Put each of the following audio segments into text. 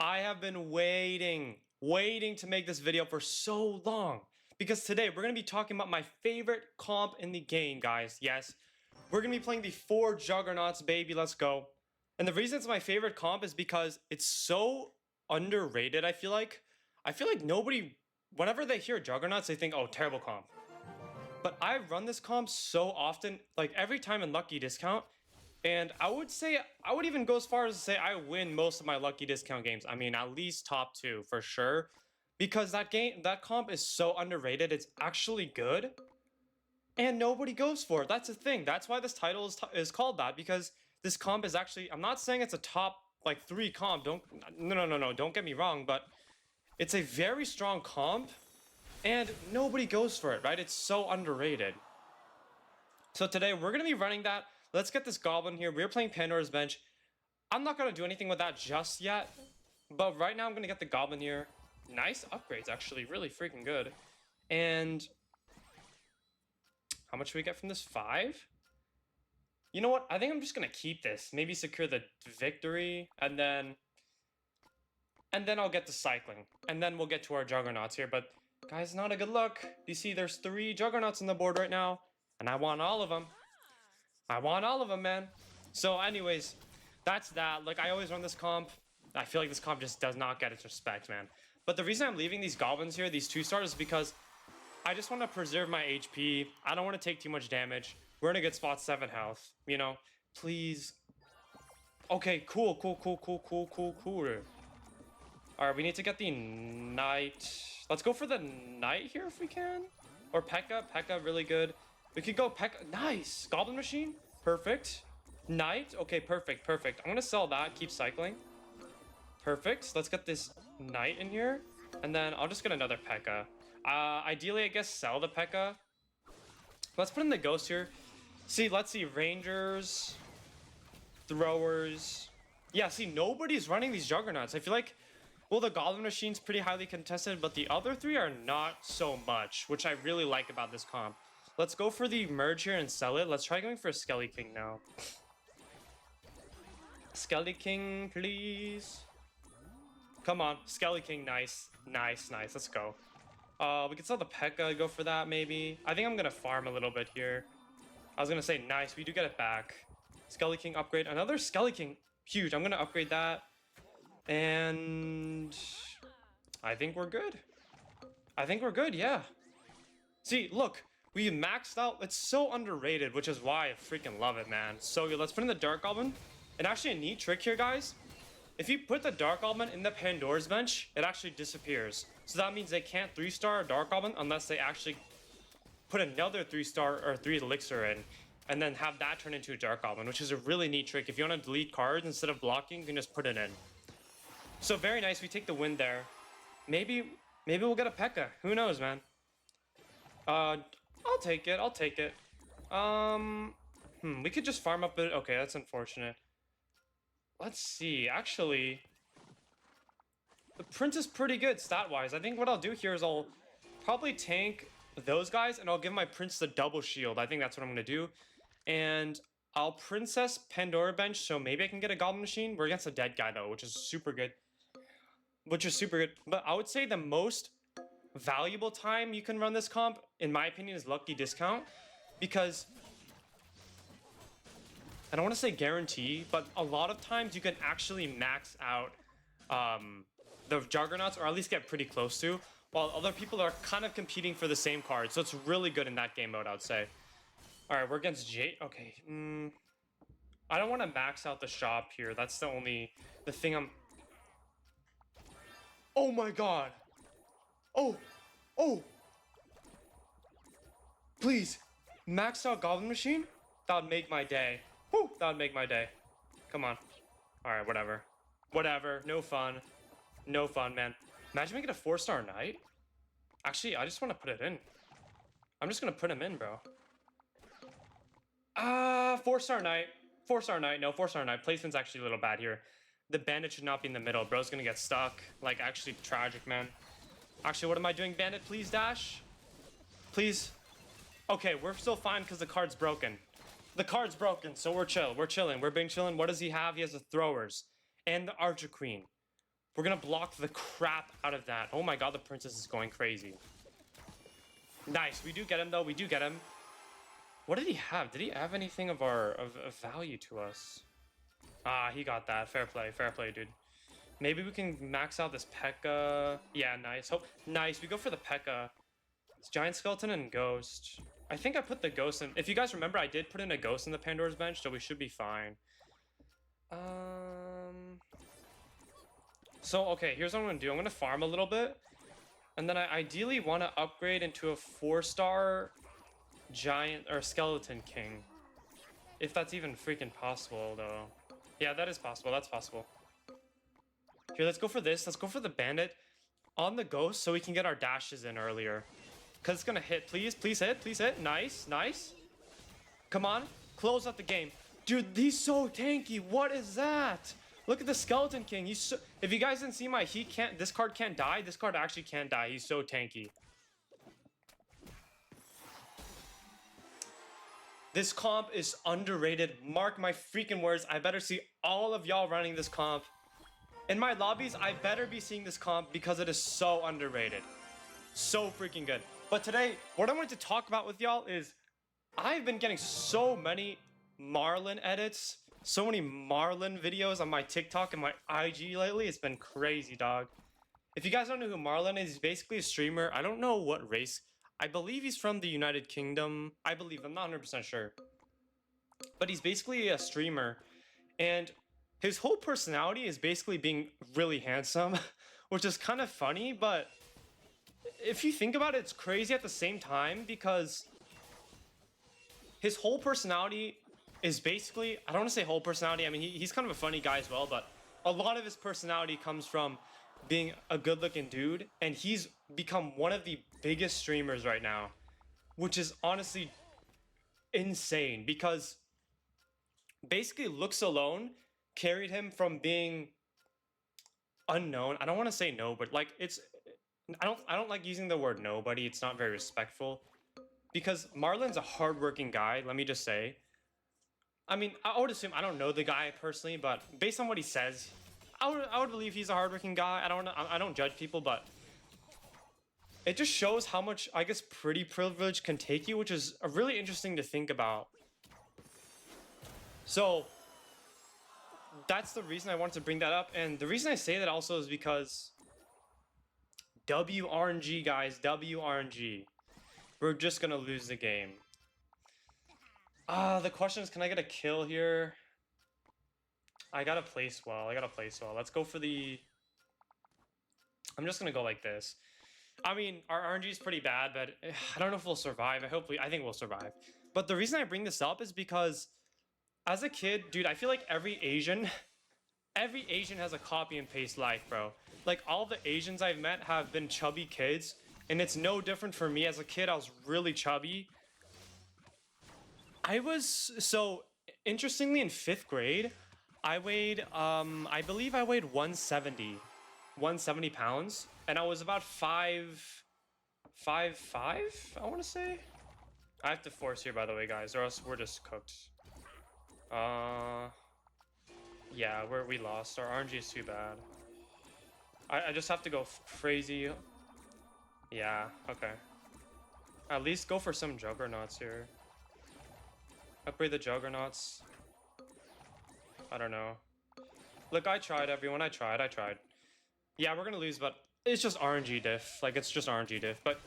I have been waiting to make this video for so long. Because today we're going to be talking about my favorite comp in the game, guys. Yes, we're going to be playing the 4 juggernauts, baby. Let's go. And the reason it's my favorite comp is because it's so underrated, I feel like. I feel like nobody, whenever they hear juggernauts, they think, oh, terrible comp. But I run this comp so often, like every time in Lucky Discount. And I would say, I would even go as far as to say I win most of my Lucky Discount games. I mean, at least top 2 for sure. Because that comp is so underrated. It's actually good. And nobody goes for it. That's the thing. That's why this title is called that. Because this comp is actually, I'm not saying it's a top, like, 3 comp. No. Don't get me wrong. But it's a very strong comp. And nobody goes for it, right? It's so underrated. So today, we're going to be running that. Let's get this goblin here. We're playing Pandora's Bench. I'm not going to do anything with that just yet. But right now, I'm going to get the goblin here. Nice upgrades, actually. Really freaking good. And how much do we get from this? 5? You know what? I think I'm just going to keep this. Maybe secure the victory. And then I'll get the cycling. And then we'll get to our juggernauts here. But, guys, not a good look. You see, there's 3 juggernauts on the board right now. And I want all of them. I want all of them, man. So anyways, that's that. Like, I always run this comp. I feel like this comp just does not get its respect, man. But the reason I'm leaving these goblins here, these 2-stars, is because I just want to preserve my HP. I don't want to take too much damage. We're in a good spot, 7 health. You know, please. Okay, cool. Alright, we need to get the knight. Let's go for the knight here if we can. Or P.E.K.K.A. P.E.K.K.A. really good. We could go P.E.K.K.A. Nice. Goblin machine. Perfect. Knight. Okay, perfect. I'm going to sell that. Keep cycling. Perfect. Let's get this knight in here. And then I'll just get another P.E.K.K.A. Ideally, I guess sell the P.E.K.K.A. Let's put in the ghost here. See, let's see. Rangers. Throwers. Yeah, see, nobody's running these juggernauts. I feel like, well, the goblin machine's pretty highly contested, but the other 3 are not so much, which I really like about this comp. Let's go for the merge here and sell it. Let's try going for a Skelly King now. Skelly King, please. Come on. Skelly King, nice. Let's go. We can sell the P.E.K.K.A. Go for that, maybe. I think I'm going to farm a little bit here. I was going to say, nice. We do get it back. Skelly King upgrade. Another Skelly King. Huge. I'm going to upgrade that. And I think we're good. Yeah. See, look. We maxed out. It's so underrated, which is why I freaking love it, man. So good. Let's put in the Dark Goblin. And actually, a neat trick here, guys. If you put the Dark Goblin in the Pandora's Bench, it actually disappears. So that means they can't 3-star Dark Goblin unless they actually put another 3-star or 3 elixir in. And then have that turn into a Dark Goblin, which is a really neat trick. If you want to delete cards instead of blocking, you can just put it in. So very nice. We take the win there. Maybe we'll get a P.E.K.K.A. Who knows, man? I'll take it. We could just farm up it. Okay, that's unfortunate. Let's see. Actually, the Prince is pretty good stat-wise. I think what I'll do here is I'll probably tank those guys, and I'll give my Prince the double shield. I think that's what I'm going to do. And I'll Princess Pandora bench, so maybe I can get a Goblin Machine. We're against a dead guy, though, which is super good. But I would say the most valuable time you can run this comp, in my opinion, is Lucky Discount, because I don't want to say guarantee, but a lot of times you can actually max out the juggernauts, or at least get pretty close to, while other people are kind of competing for the same card. So it's really good in that game mode, I would say. All right, we're against Jade. Okay, I don't want to max out the shop here. That's the thing I'm. Oh my god. Oh! Please! Maxed out Goblin Machine? That would make my day. Whew! That would make my day. Come on. Alright, whatever. No fun, man. Imagine making a 4-star knight? Actually, I just want to put it in. I'm just going to put him in, bro. 4-star knight. No, 4-star knight. Placement's actually a little bad here. The bandit should not be in the middle. Bro's going to get stuck. Like, actually tragic, man. Actually, what am I doing? Bandit, please dash. Please. Okay, we're still fine because the card's broken. The card's broken, so we're chill. We're chilling. We're being chilling. What does he have? He has the throwers and the Archer Queen. We're gonna block the crap out of that. Oh my god, the princess is going crazy. Nice. We do get him, though. We do get him. What did he have? Did he have anything of value to us? Ah, he got that. Fair play. Fair play, dude. Maybe we can max out this P.E.K.K.A. Yeah, nice. Hope nice. We go for the P.E.K.K.A. It's Giant Skeleton and Ghost. I think I put the Ghost in. If you guys remember, I did put in a Ghost in the Pandora's Bench, so we should be fine. So, okay, here's what I'm going to do. I'm going to farm a little bit. And then I ideally want to upgrade into a 4-star Giant or Skeleton King. If that's even freaking possible, though. Yeah, that is possible. That's possible. Here, let's go for this. Let's go for the Bandit on the Ghost so we can get our dashes in earlier. Because it's going to hit. Please, please hit. Please hit. Nice, nice. Come on. Close out the game. Dude, he's so tanky. What is that? Look at the Skeleton King. He's so... If you guys didn't see my... This card can't die. This card actually can't die. He's so tanky. This comp is underrated. Mark my freaking words. I better see all of y'all running this comp. In my lobbies, I better be seeing this comp because it is so underrated. So freaking good. But today, what I wanted to talk about with y'all is I've been getting so many Marlin edits, so many Marlin videos on my TikTok and my IG lately. It's been crazy, dog. If you guys don't know who Marlin is, he's basically a streamer. I don't know what race. I believe he's from the United Kingdom. I believe, I'm not 100% sure. But he's basically a streamer. And his whole personality is basically being really handsome, which is kind of funny, but if you think about it, it's crazy at the same time because his whole personality is basically, I don't want to say whole personality, I mean, he's kind of a funny guy as well, but a lot of his personality comes from being a good-looking dude, and he's become one of the biggest streamers right now, which is honestly insane because basically looks alone carried him from being unknown. I don't want to say no, but like I don't like using the word nobody. It's not very respectful because Marlin's a hardworking guy. Let me just say. I mean, I would assume I don't know the guy personally, but based on what he says, I would believe he's a hardworking guy. I don't judge people, but it just shows how much I guess pretty privilege can take you, which is really interesting to think about. So that's the reason I wanted to bring that up, and the reason I say that also is because WRNG, guys, WRNG. We're just gonna lose the game. The question is, can I get a kill here? I gotta place well. Let's go for the... I'm just gonna go like this. I mean, our RNG is pretty bad, but I don't know if we'll survive. I think we'll survive. But the reason I bring this up is because as a kid, dude, I feel like every Asian has a copy and paste life, bro. Like, all the Asians I've met have been chubby kids, and it's no different for me. As a kid, I was really chubby. So, interestingly, in 5th grade, I weighed, I believe I weighed 170 pounds, and I was about 5'5", I want to say? I have to force here, by the way, guys, or else we're just cooked. Yeah, we lost. Our RNG is too bad. I just have to go crazy. Yeah, okay. At least go for some juggernauts here. Upgrade the juggernauts. I don't know. Look, I tried, everyone. I tried. Yeah, we're gonna lose, but it's just RNG diff. Like, it's just RNG diff. But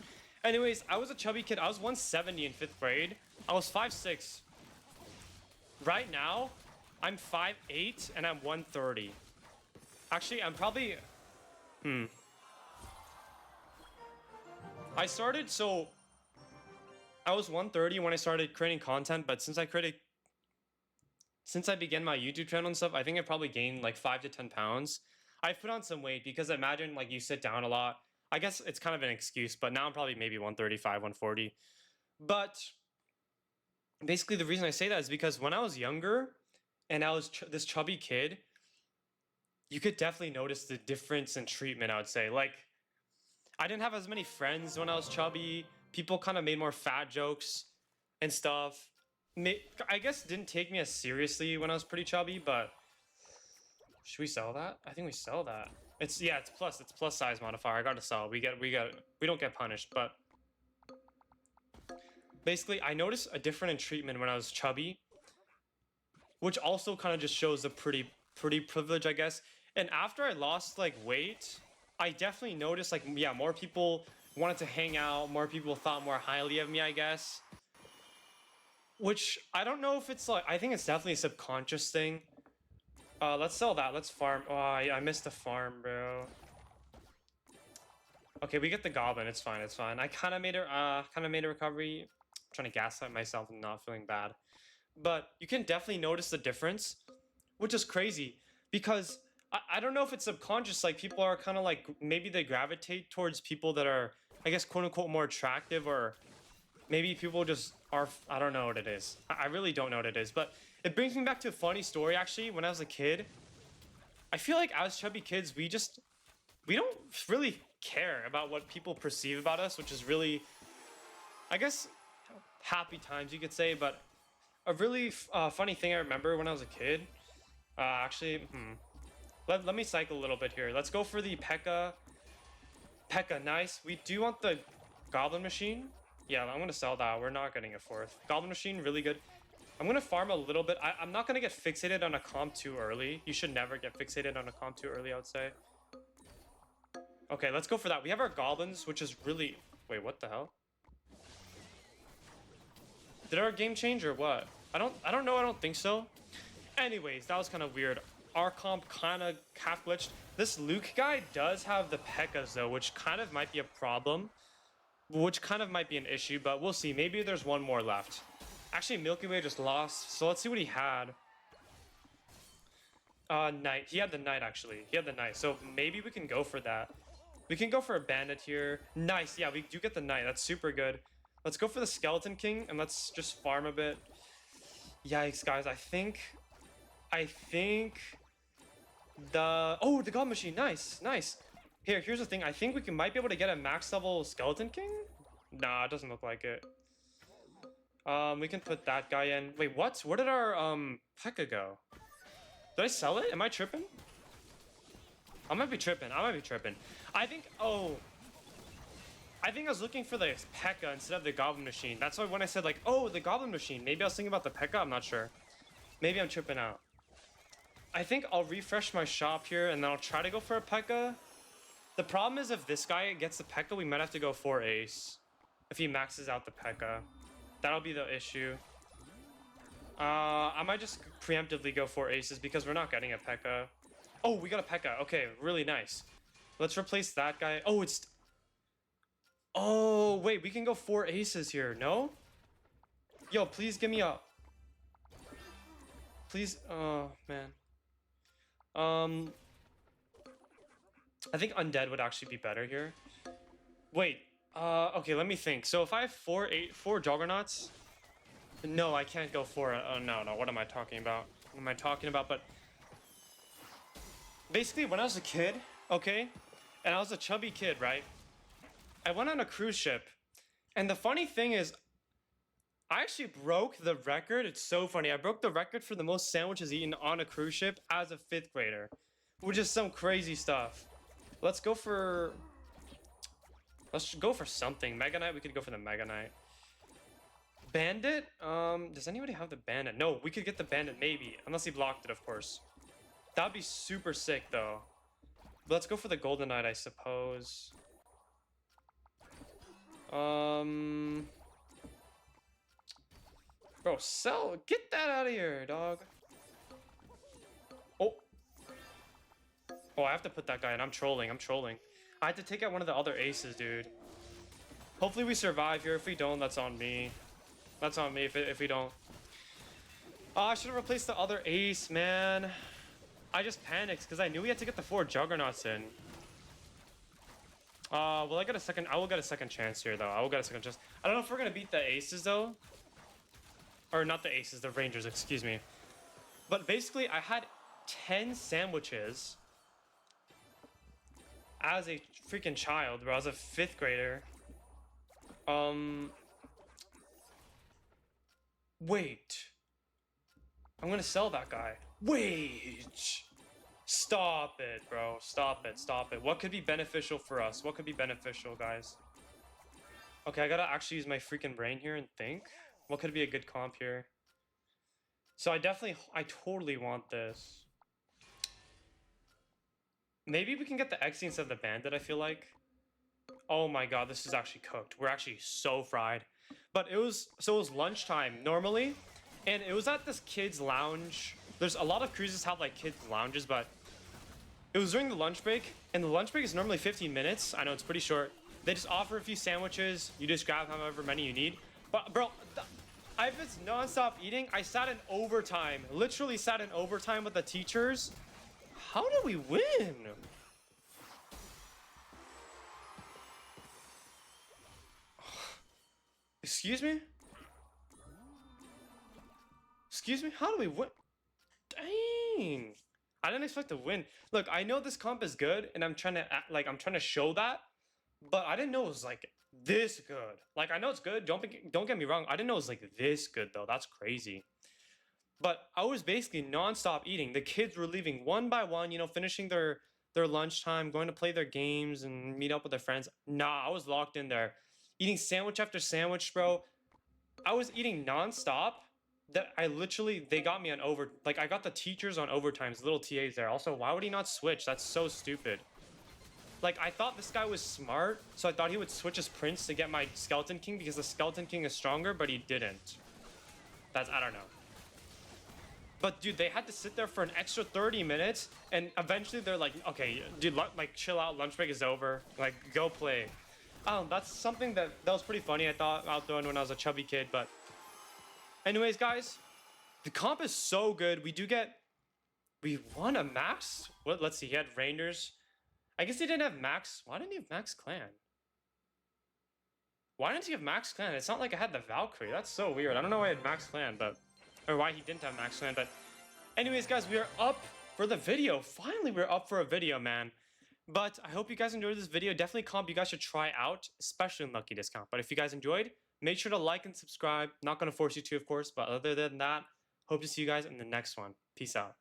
anyways, I was a chubby kid. I was 170 in 5th grade. I was 5'6". Right now, I'm 5'8", and I'm 130. Actually, I'm probably... I started, so... I was 130 when I started creating content, but since I began my YouTube channel and stuff, I think I probably gained like 5 to 10 pounds. I put on some weight because imagine like you sit down a lot. I guess it's kind of an excuse, but now I'm probably maybe 135, 140. But basically the reason I say that is because when I was younger and I was this chubby kid, you could definitely notice the difference in treatment, I would say. Like, I didn't have as many friends when I was chubby. People kind of made more fat jokes and stuff. I guess didn't take me as seriously when I was pretty chubby, but should we sell that? I think we sell that. Yeah, it's plus size modifier. I gotta sell. We don't get punished, but basically I noticed a different in treatment when I was chubby, which also kind of just shows the pretty privilege, I guess. And after I lost like weight, I definitely noticed like yeah, more people wanted to hang out, more people thought more highly of me, I guess. Which I don't know if it's like, I think it's definitely a subconscious thing. Let's sell that. Let's farm. Oh, I missed the farm, bro. Okay, we get the goblin. It's fine. It's fine. I kind of made a recovery. I'm trying to gaslight myself and not feeling bad. But you can definitely notice the difference, which is crazy because I don't know if it's subconscious. Like people are kind of like maybe they gravitate towards people that are, I guess, quote unquote, more attractive, or maybe people just are. I don't know what it is. I really don't know what it is. But it brings me back to a funny story actually. When I was a kid, I feel like as chubby kids, we don't really care about what people perceive about us, which is really, I guess, happy times you could say. But a really funny thing I remember when I was a kid, let me cycle a little bit here. Let's go for the P.E.K.K.A. P.E.K.K.A, nice. We do want the Goblin Machine. Yeah, I'm gonna sell that. We're not getting a fourth. Goblin Machine, really good. I'm gonna farm a little bit. I'm not gonna get fixated on a comp too early. You should never get fixated on a comp too early, I would say. Okay, let's go for that. We have our goblins, which is really... Wait, what the hell? Did our game change or what? I don't know. I don't think so. Anyways, that was kind of weird. Our comp kind of half glitched. This Luke guy does have the P.E.K.K.As though, which kind of might be a problem. Which kind of might be an issue, but we'll see. Maybe there's one more left. Actually, Milky Way just lost, so let's see what he had. Knight. He had the Knight, actually. He had the Knight, so maybe we can go for that. We can go for a Bandit here. Nice. Yeah, we do get the Knight. That's super good. Let's go for the Skeleton King, and let's just farm a bit. Yikes, guys. I think the... Oh, the God Machine. Nice. Nice. Here's the thing. I think we might be able to get a max level Skeleton King. Nah, it doesn't look like it. We can put that guy in. Wait, what? Where did our P.E.K.K.A go? Did I sell it? Am I tripping? I might be tripping. I think... Oh. I think I was looking for the P.E.K.K.A instead of the Goblin Machine. That's why when I said like, oh, the Goblin Machine. Maybe I was thinking about the P.E.K.K.A. I'm not sure. Maybe I'm tripping out. I think I'll refresh my shop here and then I'll try to go for a P.E.K.K.A. The problem is if this guy gets the P.E.K.K.A, we might have to go for Ace. If he maxes out the P.E.K.K.A. That'll be the issue. I might just preemptively go for Aces because we're not getting a P.E.K.K.A. Oh, we got a P.E.K.K.A. Okay, really nice. Let's replace that guy. Oh, it's... Oh, wait, we can go 4 Aces here, no? Yo, please give me a... Please, oh, man. I think Undead would actually be better here. Wait, okay, let me think. So if I have 4 Juggernauts... No, I can't go for it. Oh, no, what am I talking about? But... Basically, when I was a kid, okay? And I was a chubby kid, right? I went on a cruise ship. And the funny thing is, I actually broke the record. It's so funny. I broke the record for the most sandwiches eaten on a cruise ship as a 5th grader. Which is some crazy stuff. Let's go for something. Mega Knight, we could go for the Mega Knight. Bandit? Does anybody have the Bandit? No, we could get the Bandit, maybe. Unless he blocked it, of course. That'd be super sick, though. But let's go for the Golden Knight, I suppose. Bro, sell. Get that out of here, dog. Oh. Oh, I have to put that guy in. I'm trolling. I had to take out one of the other Aces, dude. Hopefully we survive here. If we don't, that's on me. That's on me if we don't. Oh, I should have replaced the other Ace, man. I just panicked because I knew we had to get the 4 Juggernauts in. Will I get a second? I will get a second chance here, though. I will get a second chance. I don't know if we're going to beat the Aces, though. Or not the Aces, the Rangers, excuse me. But basically, I had 10 sandwiches as a freaking child, bro. I was a 5th grader. Wait. I'm gonna sell that guy. Wait. Stop it, bro. Stop it. Stop it. What could be beneficial for us? What could be beneficial, guys? Okay, I gotta actually use my freaking brain here and think. What could be a good comp here? So I totally want this. Maybe we can get the Xe instead of the Bandit, I feel like. Oh my god, this is actually cooked. We're actually so fried. But it was lunchtime normally, and it was at this kids lounge. There's a lot of cruises have like kids lounges, but it was during the lunch break, and the lunch break is normally 15 minutes. I know it's pretty short. They just offer a few sandwiches. You just grab however many you need. But bro, I've been non-stop eating. I sat in overtime. Literally sat in overtime with the teachers. How do we win? Excuse me? Excuse me? How do we win? Dang. I didn't expect to win. Look, I know this comp is good, and I'm trying to I'm trying to show that, but I didn't know it was like this good. Like I know it's good. Don't get me wrong. I didn't know it was like this good though. That's crazy. But I was basically non-stop eating. The kids were leaving one by one, you know, finishing their lunchtime, going to play their games and meet up with their friends. Nah, I was locked in there, eating sandwich after sandwich, bro. I was eating non-stop. That I literally they got me on I got the teachers on overtimes, little TAs there. Also, why would he not switch? That's so stupid. Like I thought this guy was smart, so I thought he would switch his prince to get my skeleton king because the skeleton king is stronger, but he didn't. I don't know. But dude, they had to sit there for an extra 30 minutes, and eventually they're like, okay, dude, like chill out, lunch break is over, like go play. That's something that was pretty funny. I thought about doing when I was a chubby kid, but anyways, guys, the comp is so good. We won a max. What? Let's see. He had Rangers. I guess he didn't have max. Why didn't he have max clan? Why didn't he have max clan? It's not like I had the Valkyrie. That's so weird. I don't know why I had max clan, or why he didn't have max clan. But anyways, guys, we are up for the video. Finally, we're up for a video, man. But I hope you guys enjoyed this video. Definitely comp you guys should try out, especially in Lucky Discount. But if you guys enjoyed, make sure to like and subscribe. Not going to force you to, of course. But other than that, hope to see you guys in the next one. Peace out.